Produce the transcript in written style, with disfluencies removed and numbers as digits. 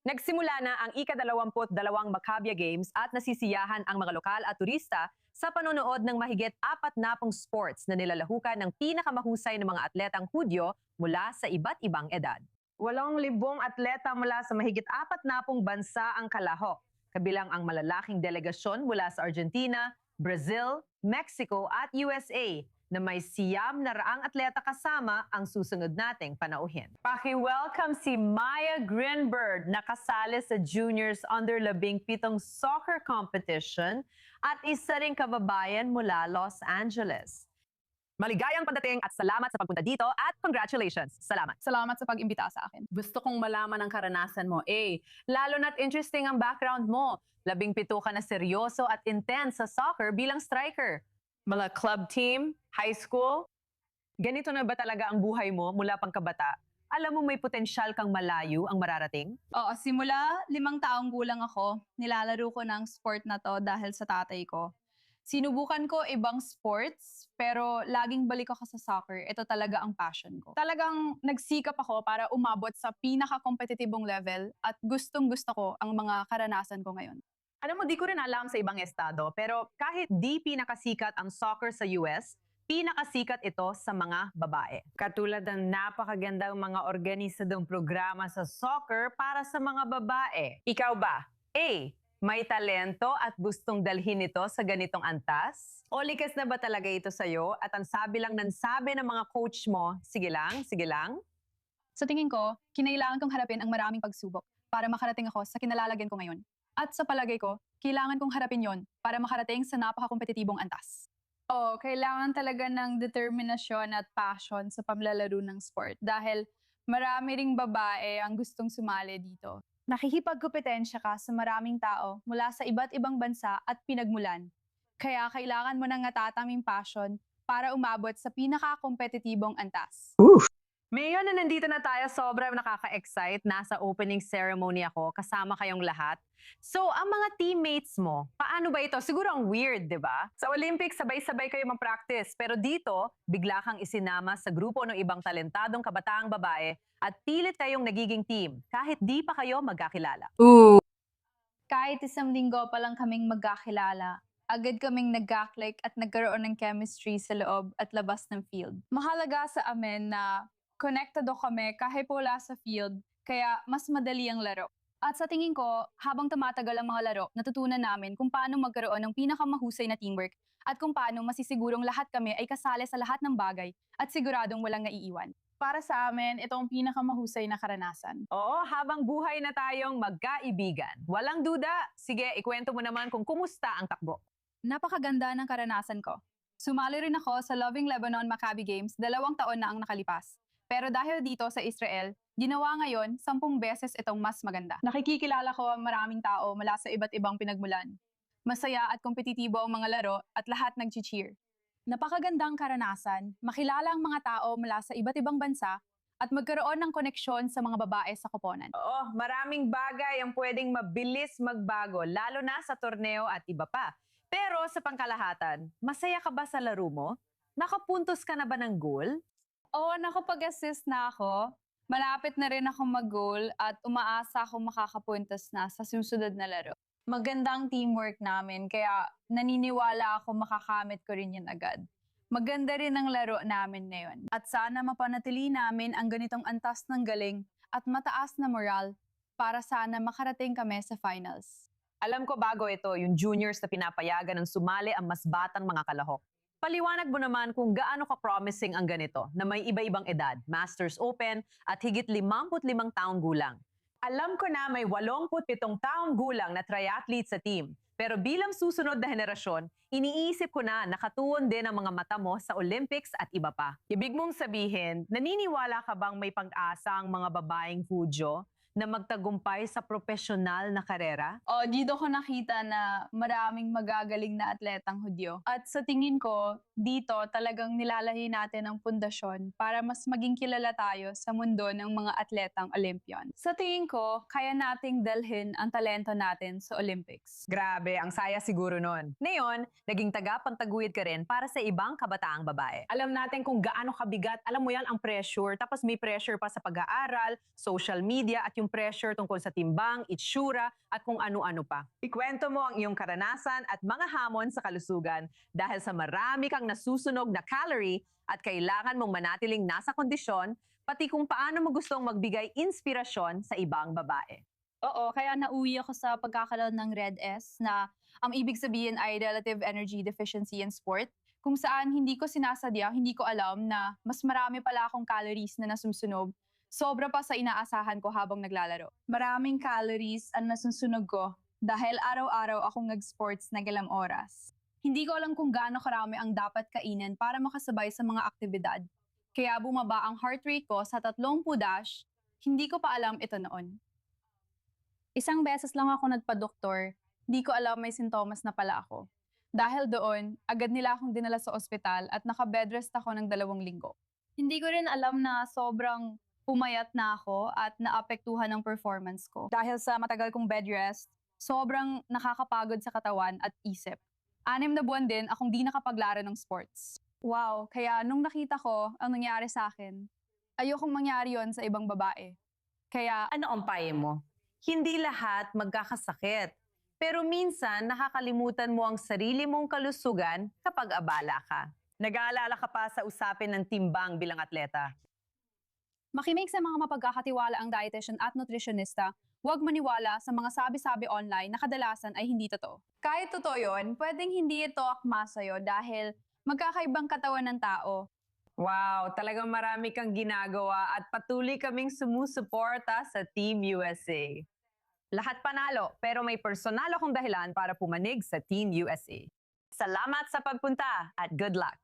Nagsimula na ang ika-22 Maccabiah Games at nasisiyahan ang mga lokal at turista sa panonood ng mahigit 40 sports na nilalahukan ng pinakamahusay ng mga atletang Hudyo mula sa iba't ibang edad. 8,000 atleta mula sa mahigit 40 bansa ang kalahok, kabilang ang malalaking delegasyon mula sa Argentina, Brazil, Mexico at USA na may siyam na raang atleta kasama ang susunod nating panauhin. Paki-welcome si Maya Greenberg na kasali sa Juniors Under 17 soccer competition at isa ring kababayan mula Los Angeles. Maligayang pagdating at salamat sa pagpunta dito at congratulations. Salamat. Salamat sa pag-imbita sa akin. Gusto kong malaman ang karanasan mo. Lalo na't interesting ang background mo. 17 ka na seryoso at intense sa soccer bilang striker. Mula club team, high school. Ganito na ba talaga ang buhay mo mula pangkabata? Alam mo may potensyal kang malayo ang mararating? Oo, simula 5 taong gulang ako, nilalaro ko ng sport na to dahil sa tatay ko. Sinubukan ko ibang sports, pero laging balik ako sa soccer. Ito talaga ang passion ko. Talagang nagsikap ako para umabot sa pinaka-kompetitibong level at gustong-gusto ko ang mga karanasan ko ngayon. Alam mo, di ko rin alam sa ibang estado, pero kahit di pinakasikat ang soccer sa US, pinakasikat ito sa mga babae. Katulad ng napakagandang mga organisadong programa sa soccer para sa mga babae. Ikaw ba? A. May talento at gustong dalhin ito sa ganitong antas? O likas na ba talaga ito sa'yo at ang sabi lang ng sabi ng mga coach mo, sige lang, sige lang? Sa tingin ko, kinailangan kong harapin ang maraming pagsubok para makarating ako sa kinalalagyan ko ngayon. At sa palagay ko, kailangan kong harapin yon para makarating sa napaka-kompetitibong antas. Oo, kailangan talaga ng determinasyon at passion sa pamlalaro ng sport dahil marami ring babae ang gustong sumali dito. Nakikipagkompetensya ka sa maraming tao mula sa iba't ibang bansa at pinagmulan. Kaya kailangan mo ng natataming passion para umabot sa pinaka-kompetitibong antas. Mayon na nandito na tayo, sobrang nakaka-excite. Nasa opening ceremony ako, kasama kayong lahat. So, ang mga teammates mo, paano ba ito? Siguro ang weird, di ba? Sa Olympics, sabay-sabay kayo mag-practice. Pero dito, bigla kang isinama sa grupo ng ibang talentadong kabataang babae at pilit kayong nagiging team, kahit di pa kayo magkakilala. Kahit 1 linggo pa lang kaming magkakilala, agad kaming nag-click at nagkaroon ng chemistry sa loob at labas ng field. Mahalaga sa amin na konektado kami kahit wala sa field, kaya mas madali ang laro. At sa tingin ko, habang tumatagal ang mga laro, natutunan namin kung paano magkaroon ng pinakamahusay na teamwork at kung paano masisigurong lahat kami ay kasali sa lahat ng bagay at siguradong walang naiiwan. Para sa amin, ito ang pinakamahusay na karanasan. Oo, habang buhay na tayong magkaibigan. Walang duda, sige, ikwento mo naman kung kumusta ang takbo. Napakaganda ng karanasan ko. Sumali rin ako sa Loving Lebanon Maccabi Games 2 taon na ang nakalipas. Pero dahil dito sa Israel, ginawa ngayon 10 beses itong mas maganda. Nakikikilala ko ang maraming tao mula sa iba't ibang pinagmulan. Masaya at kompetitibo ang mga laro at lahat nag-cheer. Napakagandang karanasan, makilala ang mga tao mula sa iba't ibang bansa at magkaroon ng koneksyon sa mga babae sa koponan. Oo, maraming bagay ang pwedeng mabilis magbago, lalo na sa torneo at iba pa. Pero sa pangkalahatan, masaya ka ba sa laro mo? Nakapuntos ka na ba ng goal? Oo, nakapag-assist na ako. Malapit na rin ako mag-goal at umaasa ako makakapuntos na sa susunod na laro. Magandang teamwork namin kaya naniniwala ako makakamit ko rin yan agad. Maganda rin ang laro namin ngayon. At sana mapanatili namin ang ganitong antas ng galing at mataas na moral para sana makarating kami sa finals. Alam ko bago ito, yung juniors na pinapayagan ng sumali ang mas batang mga kalahok. Paliwanag mo naman kung gaano ka-promising ang ganito na may iba-ibang edad, Masters Open at higit 55 taong gulang. Alam ko na may 87 taong gulang na triathlete sa team. Pero bilang susunod na henerasyon, iniisip ko na nakatuon din ang mga mata mo sa Olympics at iba pa. Ibig mong sabihin, naniniwala ka bang may pag-asa ang mga babaeng Hudyo na magtagumpay sa profesional na karera? O, dito ko nakita na maraming magagaling na atletang Hudyo. At sa tingin ko, dito talagang nilalahi natin ang pundasyon para mas maging kilala tayo sa mundo ng mga atletang Olympian. Sa tingin ko, kaya nating dalhin ang talento natin sa Olympics. Grabe, ang saya siguro nun. Ngayon, naging tagapagtaguyod ka rin para sa ibang kabataang babae. Alam natin kung gaano kabigat, alam mo yan ang pressure, tapos may pressure pa sa pag-aaral, social media at yung yung pressure tungkol sa timbang, itsura, at kung ano-ano pa. Ikwento mo ang iyong karanasan at mga hamon sa kalusugan dahil sa marami kang nasusunog na calorie at kailangan mong manatiling nasa kondisyon, pati kung paano mo gustong magbigay inspirasyon sa ibang babae. Oo, kaya nauwi ako sa pagkakaroon ng Red S na ang ibig sabihin ay Relative Energy Deficiency in Sport, kung saan hindi ko sinasadya, hindi ko alam na mas marami pala akong calories na nasusunog, sobra pa sa inaasahan ko habang naglalaro. Maraming calories ang nasusunog ko dahil araw-araw akong nag-sports na ilang oras. Hindi ko alam kung gaano karami ang dapat kainin para makasabay sa mga aktibidad. Kaya bumaba ang heart rate ko sa 30 dash, hindi ko pa alam ito noon. Isang beses lang ako nagpa-doktor, di ko alam may sintomas na pala ako. Dahil doon, agad nila akong dinala sa ospital at naka-bedrest ako ng 2 linggo. Hindi ko rin alam na sobrang pumayat na ako at naapektuhan ng performance ko. Dahil sa matagal kong bed rest, sobrang nakakapagod sa katawan at isip. 6 na buwan din akong di nakapaglaro ng sports. Wow, kaya nung nakita ko ang nangyari sa akin, ayokong mangyari yon sa ibang babae. Kaya Ano ang payo mo? Hindi lahat magkakasakit. Pero minsan, nakakalimutan mo ang sarili mong kalusugan kapag abala ka. Nag-aalala ka pa sa usapin ng timbang bilang atleta. makinig sa mga mapagkakatiwala ang dietitian at nutritionista, huwag maniwala sa mga sabi-sabi online na kadalasan ay hindi totoo. Kahit totoo yun, pwedeng hindi ito akma sa'yo dahil magkakaibang katawan ng tao. Wow, talagang marami kang ginagawa at patuloy kaming sumusuporta sa Team USA. Lahat panalo, pero may personal akong dahilan para pumanig sa Team USA. Salamat sa pagpunta at good luck!